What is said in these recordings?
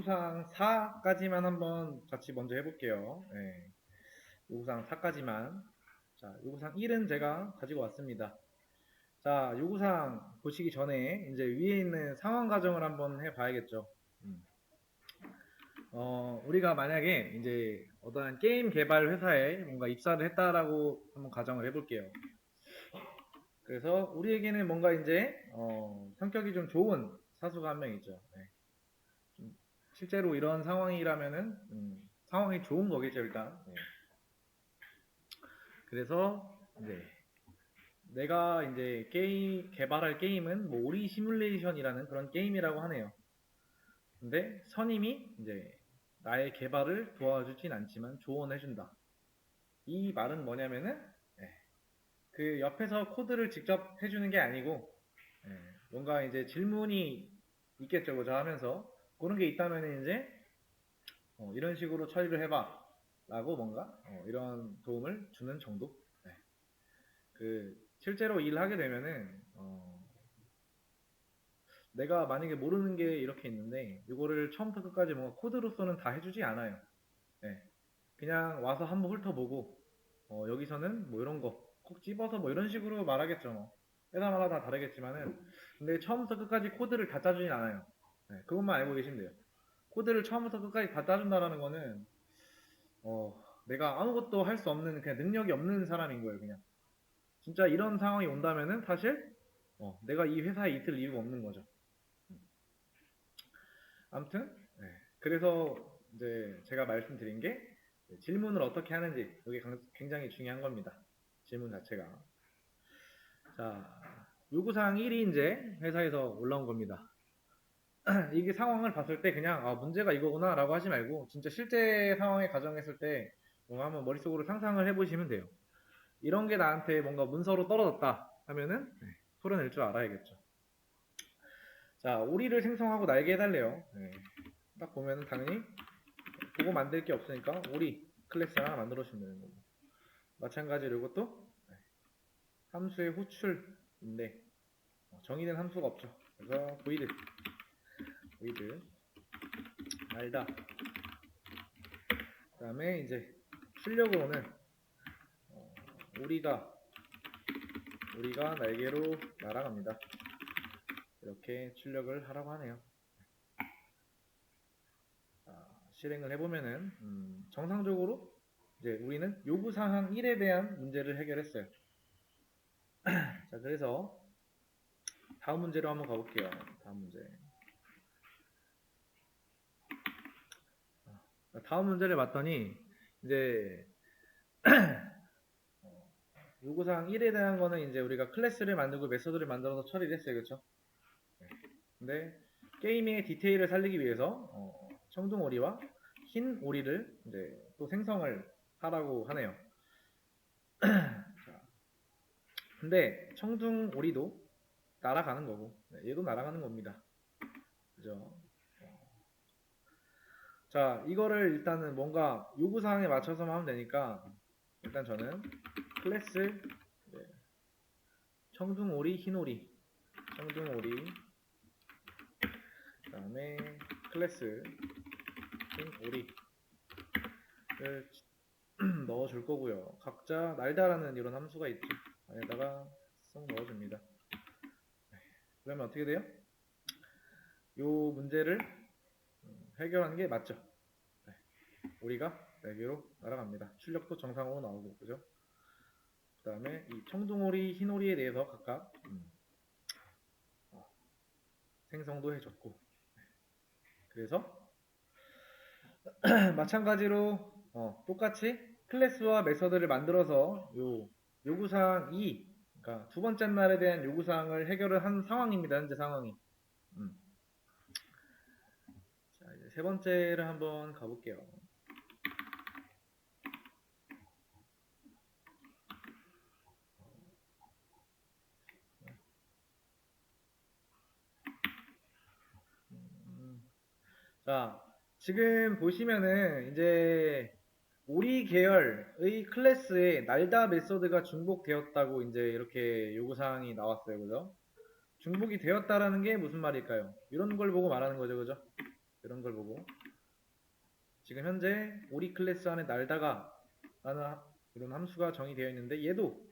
요구사항 4까지만 한번 같이 먼저 해볼게요. 네. 요구사항 4까지만. 자, 요구사항 1은 제가 가지고 왔습니다. 자, 요구사항 보시기 전에 이제 위에 있는 상황 가정을 한번 해봐야겠죠. 우리가 만약에 이제 어떠한 게임 개발 회사에 뭔가 입사를 했다라고 한번 가정을 해볼게요. 그래서 우리에게는 뭔가 이제 성격이 좀 좋은 사수가 한 명 있죠. 네. 실제로 이런 상황이라면은 상황이 좋은 거겠죠 일단. 네. 그래서 이제 내가 이제 게임 개발할 게임은 뭐 오리 시뮬레이션이라는 그런 게임이라고 하네요. 근데 선임이 이제 나의 개발을 도와주진 않지만 조언해준다. 이 말은 뭐냐면은 그 옆에서 코드를 직접 해주는 게 아니고 뭔가 이제 질문이 있겠죠, 그죠? 하면서 그런 게 있다면 이제 이런 식으로 처리를 해봐 라고 뭔가 이런 도움을 주는 정도. 네. 그 실제로 일을 하게 되면은 내가 만약에 모르는 게 이렇게 있는데 이거를 처음부터 끝까지 뭔가 코드로서는 다 해주지 않아요. 네. 그냥 와서 한번 훑어보고 여기서는 뭐 이런 거 콕 집어서 뭐 이런 식으로 말하겠죠. 뭐 회사마다 다 다르겠지만은 근데 처음부터 끝까지 코드를 다 짜주진 않아요. 네. 그것만 알고 계시면 돼요. 코드를 처음부터 끝까지 다 짜준다라는 거는 내가 아무것도 할 수 없는 그냥 능력이 없는 사람인 거예요. 그냥 진짜 이런 상황이 온다면은 사실 내가 이 회사에 있을 이유가 없는 거죠. 아무튼 그래서 이제 제가 말씀드린 게 질문을 어떻게 하는지 이게 굉장히 중요한 겁니다. 질문 자체가. 자, 요구사항 1이 이제 회사에서 올라온 겁니다. 이게 상황을 봤을 때 그냥 문제가 이거구나 라고 하지 말고 진짜 실제 상황에 가정했을 때 뭔가 한번 머릿속으로 상상을 해보시면 돼요. 이런 게 나한테 뭔가 문서로 떨어졌다 하면은 풀어낼 줄 알아야겠죠. 자, 오리를 생성하고 날개 해달래요. 딱 보면은 당연히 보고 만들 게 없으니까 오리 클래스 하나 만들어주면 되는 거고. 마찬가지로 이것도 함수의 호출인데 정의된 함수가 없죠. 그래서 void 날다. 그 다음에 이제 출력으로는 우리가 날개로 날아갑니다. 이렇게 출력을 하라고 하네요. 실행을 해보면은 정상적으로 이제 우리는 요구사항 1에 대한 문제를 해결했어요. 자, 그래서 다음 문제로 한번 가볼게요. 다음 문제. 다음 문제를 봤더니 이제 요구사항 1에 대한 거는 이제 우리가 클래스를 만들고 메서드를 만들어서 처리를 했어요. 그렇죠? 근데 게임의 디테일을 살리기 위해서 청둥오리와 흰 오리를 이제 또 생성을 하라고 하네요. 자, 근데 청둥오리도 날아가는 거고 얘도 날아가는 겁니다. 그죠? 자, 이거를 일단은 뭔가 요구사항에 맞춰서만 하면 되니까 일단 저는 클래스 청둥오리 흰오리 청둥오리 그 다음에 클래스 흰오리를 넣어줄 거고요. 각자 날다라는 이런 함수가 있죠. 안에다가 쏙 넣어줍니다. 그러면 어떻게 돼요? 요 문제를 해결하는 게 맞죠. 우리가 4개로 날아갑니다. 출력도 정상으로 나오고, 그죠? 그 다음에 이 청둥오리, 흰오리에 대해서 각각 생성도 해줬고, 그래서 마찬가지로 똑같이 클래스와 메서드를 만들어서 요 요구사항 2, 그러니까 두 번째 날에 대한 요구사항을 해결을 한 상황입니다. 현재 상황이. 자, 이제 세 번째를 한번 가볼게요. 자, 지금 보시면은 이제 오리 계열의 클래스에 날다 메소드가 중복되었다고 이제 이렇게 요구사항이 나왔어요. 그죠? 중복이 되었다라는 게 무슨 말일까요? 이런 걸 보고 말하는 거죠. 그죠? 그런 걸 보고 지금 현재 오리 클래스 안에 날다가 라는 이런 함수가 정의되어 있는데 얘도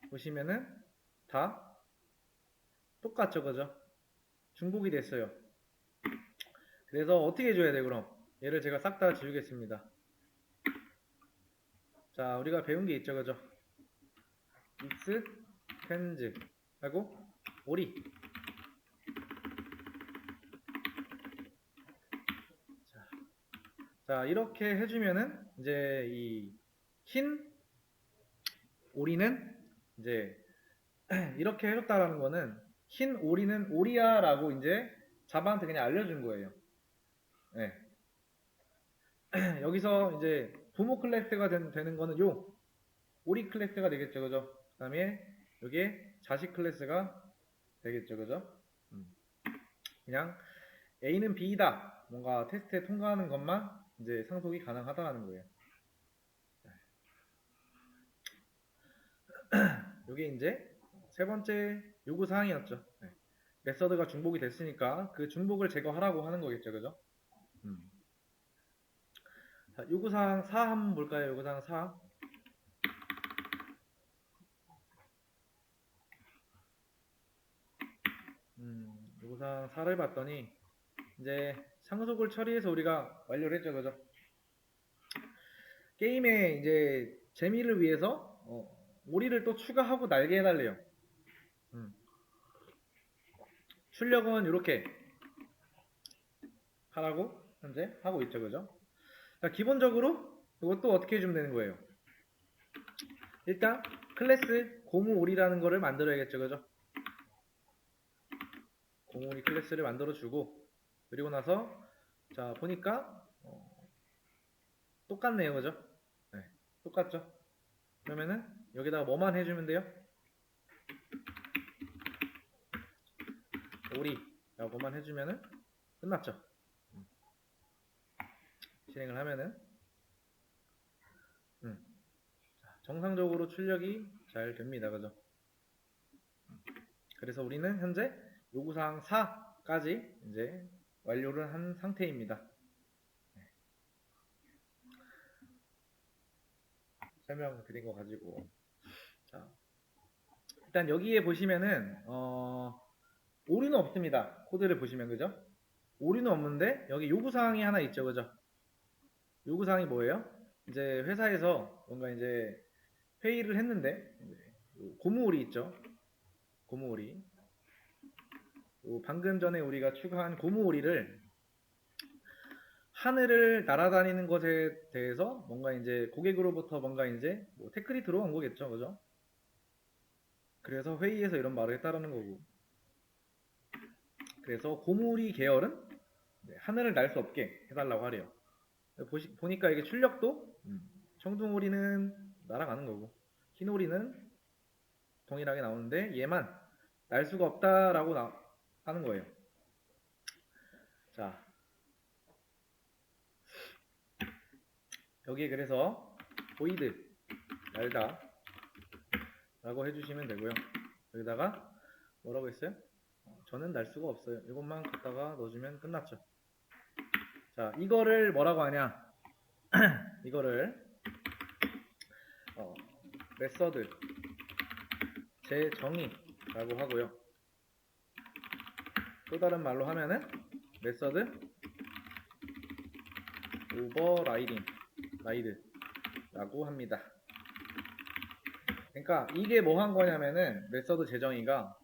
보시면은 다 똑같죠, 그죠? 중복이 됐어요. 그래서 어떻게 해줘야 돼, 그럼? 얘를 제가 싹 다 지우겠습니다. 자, 우리가 배운 게 있죠, 그죠? 익스, 펜즈 하고 오리. 자, 이렇게 해주면은 이제 이 흰 오리는 이제 이렇게 해줬다라는 거는 흰 오리는 오리야라고 이제 자바한테 그냥 알려준 거예요. 네. 여기서 이제 부모 클래스가 되는 거는 요 오리 클래스가 되겠죠, 그죠? 그 다음에 여기에 자식 클래스가 되겠죠, 그죠? 그냥 A는 B이다. 뭔가 테스트에 통과하는 것만 이제 상속이 가능하다라는 거예요. 이게 이제 세 번째 요구 사항이었죠. 네. 메서드가 중복이 됐으니까 그 중복을 제거하라고 하는 거겠죠, 그죠? 자, 요구사항 4 한번 볼까요? 요구사항 4. 요구사항 4를 봤더니 이제 상속을 처리해서 우리가 완료를 했죠, 그죠? 게임에 이제 재미를 위해서 오리를 또 추가하고 날게 해달래요. 출력은 이렇게 하라고 현재 하고 있죠, 그죠? 자, 기본적으로 이것도 어떻게 해주면 되는 거예요? 일단 클래스 고무오리라는 거를 만들어야겠죠, 그죠? 고무오리 클래스를 만들어주고 그리고 나서 자 보니까 똑같네요, 그죠? 네, 똑같죠? 그러면은 여기다가 뭐만 해주면 돼요? 오리라고만 해주면은 끝났죠? 실행을 하면은 정상적으로 출력이 잘 됩니다, 그죠? 그래서 우리는 현재 요구사항 4까지 이제 완료를 한 상태입니다. 설명드린 거 가지고 자, 일단 여기에 보시면은 오류는 없습니다. 코드를 보시면 그죠? 오류는 없는데 여기 요구사항이 하나 있죠, 그죠? 요구사항이 뭐예요? 이제 회사에서 뭔가 이제 회의를 했는데 고무오리 있죠? 고무오리. 방금 전에 우리가 추가한 고무오리를 하늘을 날아다니는 것에 대해서 뭔가 이제 고객으로부터 뭔가 이제 뭐 태클이 들어온 거겠죠, 그죠? 그래서 회의에서 이런 말을 했다라는 거고. 그래서 고무오리 계열은 하늘을 날 수 없게 해달라고 하래요. 보니까 이게 출력도 청둥오리는 날아가는 거고 흰오리는 동일하게 나오는데 얘만 날 수가 없다라고 하는 거예요. 자, 여기에 그래서 void 날다 라고 해주시면 되고요. 여기다가 뭐라고 했어요? 저는 날 수가 없어요. 이것만 갖다가 넣어주면 끝났죠. 자, 이거를 뭐라고 하냐? 이거를 메서드 재정의라고 하고요. 또 다른 말로 하면은 메서드 오버라이딩라고 합니다. 그러니까 이게 뭐 한 거냐면은 메서드 재정의가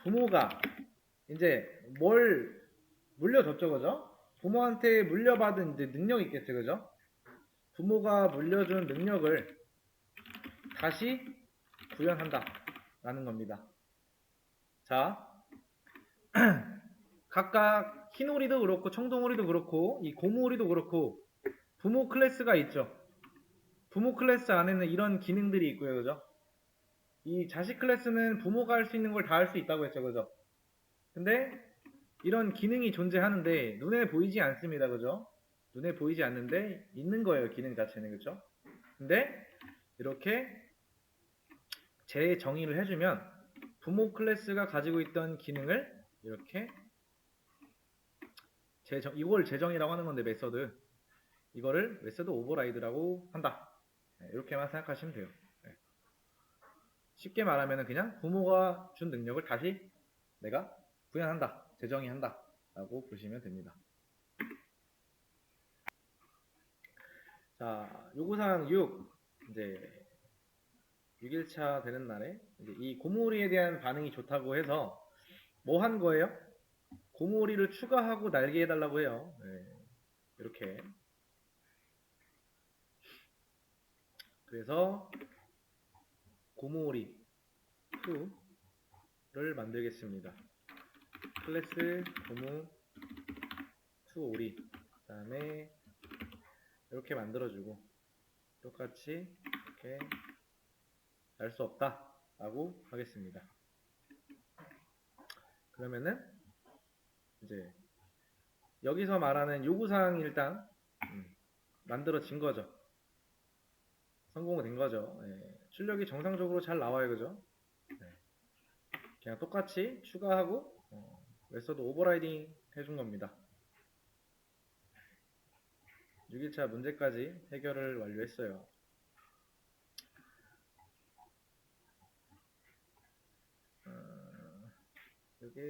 부모가 이제 뭘 물려줬죠, 그죠? 부모한테 물려받은 이제 능력이 있겠죠, 그죠? 부모가 물려준 능력을 다시 구현한다 라는 겁니다. 자, 각각 흰오리도 그렇고 청동오리도 그렇고 이 고무오리도 그렇고 부모 클래스가 있죠. 부모 클래스 안에는 이런 기능들이 있고요, 그죠? 이 자식 클래스는 부모가 할 수 있는 걸 다 할 수 있다고 했죠, 그죠? 근데 이런 기능이 존재하는데 눈에 보이지 않습니다, 그죠? 눈에 보이지 않는데 있는 거예요, 기능 자체는, 그죠? 근데 이렇게 재정의를 해주면 부모 클래스가 가지고 있던 기능을 이렇게 이걸 재정이라고 하는 건데 메서드 이거를 메서드 오버라이드라고 한다. 네, 이렇게만 생각하시면 돼요. 네. 쉽게 말하면 그냥 부모가 준 능력을 다시 내가 구현한다, 재정의 한다 라고 보시면 됩니다. 자, 요구사항 6 이제 6일차 되는 날에 이제 이 고무오리에 대한 반응이 좋다고 해서 뭐 한 거예요? 고무오리를 추가하고 날게 해달라고 해요. 네, 이렇게. 그래서 고무오리 2를 만들겠습니다. 클래스 고무 2 오리 그 다음에 이렇게 만들어주고 똑같이 이렇게 날 수 없다 라고 하겠습니다. 그러면은 이제 여기서 말하는 요구사항이 일단 만들어진 거죠. 성공된 거죠. 네. 출력이 정상적으로 잘 나와요. 그죠? 네. 그냥 똑같이 추가하고 메서드 오버라이딩 해준 겁니다. 6일차 문제까지 해결을 완료했어요. 이게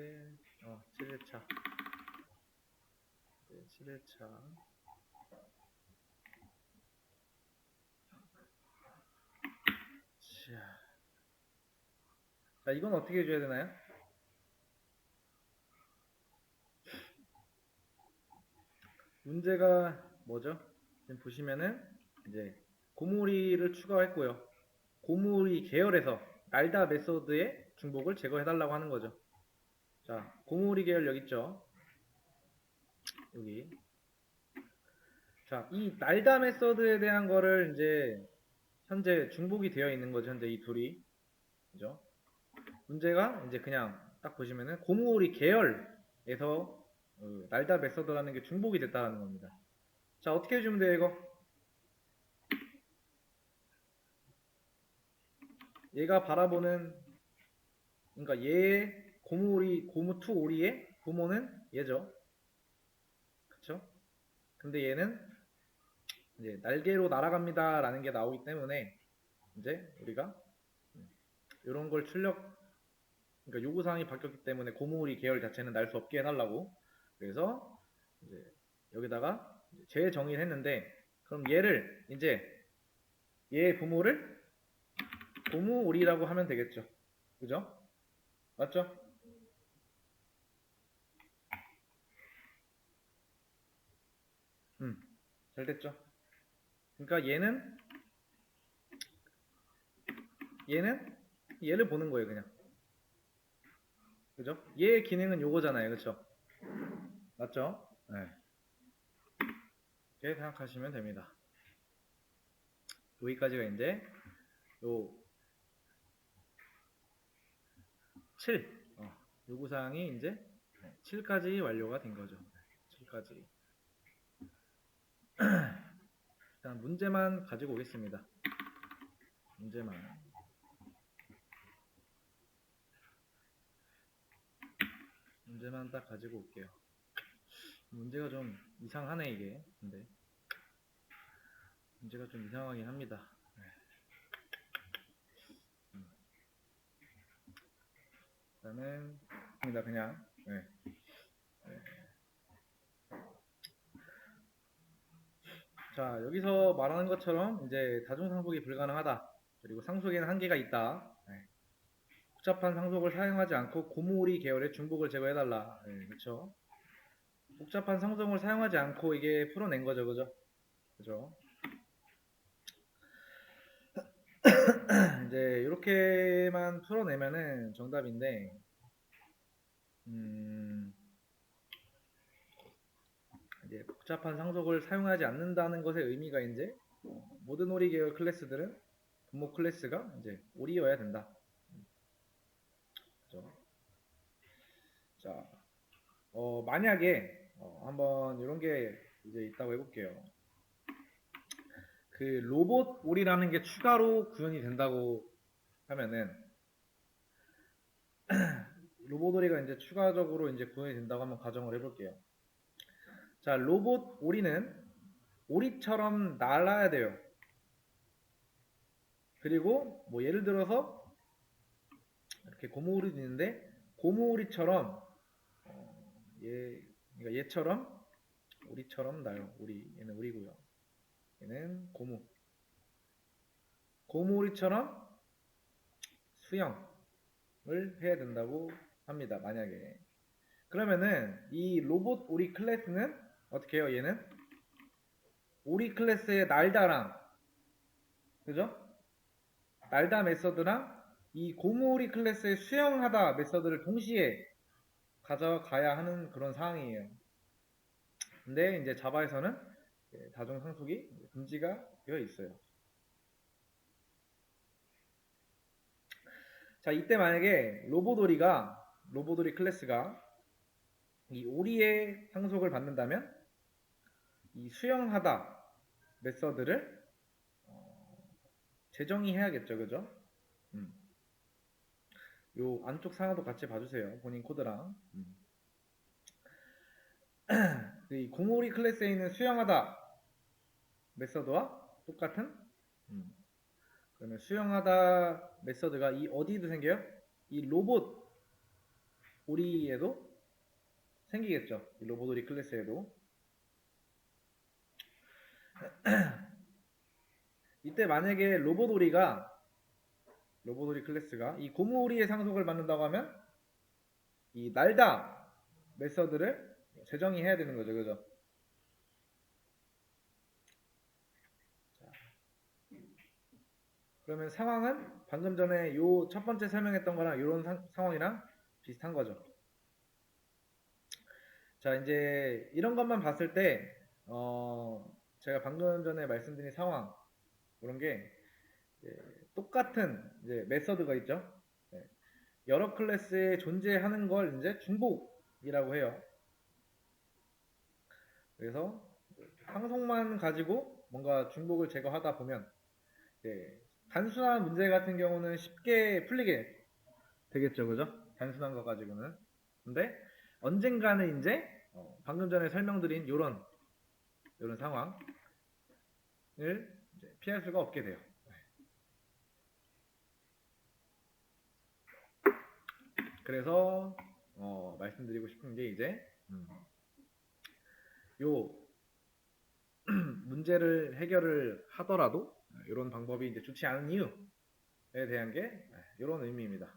7일차 7일차 자, 이건 어떻게 해줘야 되나요? 문제가 뭐죠? 지금 보시면은 이제 고무리를 추가했고요. 고무리 계열에서 날다 메소드의 중복을 제거해달라고 하는 거죠. 자, 고무리 계열 여기 있죠? 여기. 자, 이 날다 메소드에 대한 거를 이제 현재 중복이 되어 있는 거죠. 현재 이 둘이. 그죠? 문제가 이제 그냥 딱 보시면은 고무오리 계열에서 날다 메서드라는 게 중복이 됐다는 겁니다. 자, 어떻게 해주면 돼요, 이거? 얘가 바라보는, 그러니까 얘의 고무2 오리의 부모는 얘죠. 그쵸? 근데 얘는 이제 날개로 날아갑니다 라는 게 나오기 때문에 이제 우리가 이런 걸 그러니까 요구사항이 바뀌었기 때문에 고무오리 계열 자체는 날 수 없게 해달라고. 그래서 이제 여기다가 재정의를 했는데, 그럼 얘를 이제 얘의 부모를 고무오리라고 하면 되겠죠. 그죠? 맞죠? 잘 됐죠? 그러니까 얘는 얘를 보는 거예요, 그냥. 그죠? 얘의 기능은 요거잖아요, 그쵸? 맞죠? 네. 이렇게 생각하시면 됩니다. 여기까지가 이제 요 7 요구사항이 이제 7까지 완료가 된 거죠. 7까지. 일단 문제만 가지고 오겠습니다. 문제만 딱 가지고 올게요. 문제가 좀 이상하네 이게. 근데 문제가 좀 이상하긴 합니다. 일단은 그냥 네. 자, 여기서 말하는 것처럼 이제 다중상속이 불가능하다. 그리고 상속에는 한계가 있다. 네. 복잡한 상속을 사용하지 않고 고무오리 계열의 중복을 제거해달라. 네, 그렇죠. 복잡한 상속을 사용하지 않고 이게 풀어낸 거죠, 그죠? 그죠? 이제 이렇게만 풀어내면은 정답인데, 이제 복잡한 상속을 사용하지 않는다는 것의 의미가 이제 모든 오리 계열 클래스들은 부모 클래스가 이제 오리여야 된다. 그죠? 자, 만약에 한번 이런 게 이제 있다고 해볼게요. 그 로봇 오리라는 게 추가로 구현이 된다고 하면은 로봇오리가 이제 추가적으로 이제 구현이 된다고 한번 가정을 해볼게요. 자, 로봇 오리는 오리처럼 날아야 돼요. 그리고 뭐 예를 들어서 이렇게 고무오리도 있는데 고무오리처럼 그러니까 얘처럼 오리처럼 나요. 오리 얘는 오리고요. 얘는 고무오리처럼 수영을 해야 된다고 합니다. 만약에 그러면은 이 로봇 오리 클래스는 어떻게 해요? 얘는 오리 클래스의 날다랑 그죠? 날다 메서드랑 이 고무오리 클래스의 수영하다 메서드를 동시에 가져가야 하는 그런 상황이에요. 근데 이제 자바에서는 다중 상속이 금지가 되어 있어요. 자, 이때 만약에 로봇오리 클래스가 이 오리의 상속을 받는다면 이 수영하다 메서드를 재정의 해야겠죠, 그죠? 요 안쪽 상하도 같이 봐주세요. 본인 코드랑. 이 공오리 클래스에 있는 수영하다 메서드와 똑같은 그러면 수영하다 메서드가 이 어디도 생겨요? 이 로봇 오리에도 생기겠죠. 이 로봇 오리 클래스에도. 이때 만약에 로봇 오리 클래스가 이 고무 오리의 상속을 받는다고 하면 이 날다 메서드를 재정의 해야 되는 거죠. 그죠? 그러면 상황은 방금 전에 요 첫 번째 설명했던 거랑 이런 상황이랑 비슷한 거죠. 자, 이제 이런 것만 봤을 때 제가 방금 전에 말씀드린 상황 그런 게 똑같은 이제 메서드가 있죠. 네. 여러 클래스에 존재하는 걸 이제 중복이라고 해요. 그래서 상속만 가지고 뭔가 중복을 제거하다 보면 단순한 문제 같은 경우는 쉽게 풀리게 되겠죠, 그죠? 단순한 거 가지고는. 근데 언젠가는 이제 방금 전에 설명드린 요런 상황을 이제 피할 수가 없게 돼요. 그래서 말씀드리고 싶은 게 이제 요 문제를 해결을 하더라도 이런 방법이 이제 좋지 않은 이유에 대한 게 이런 의미입니다.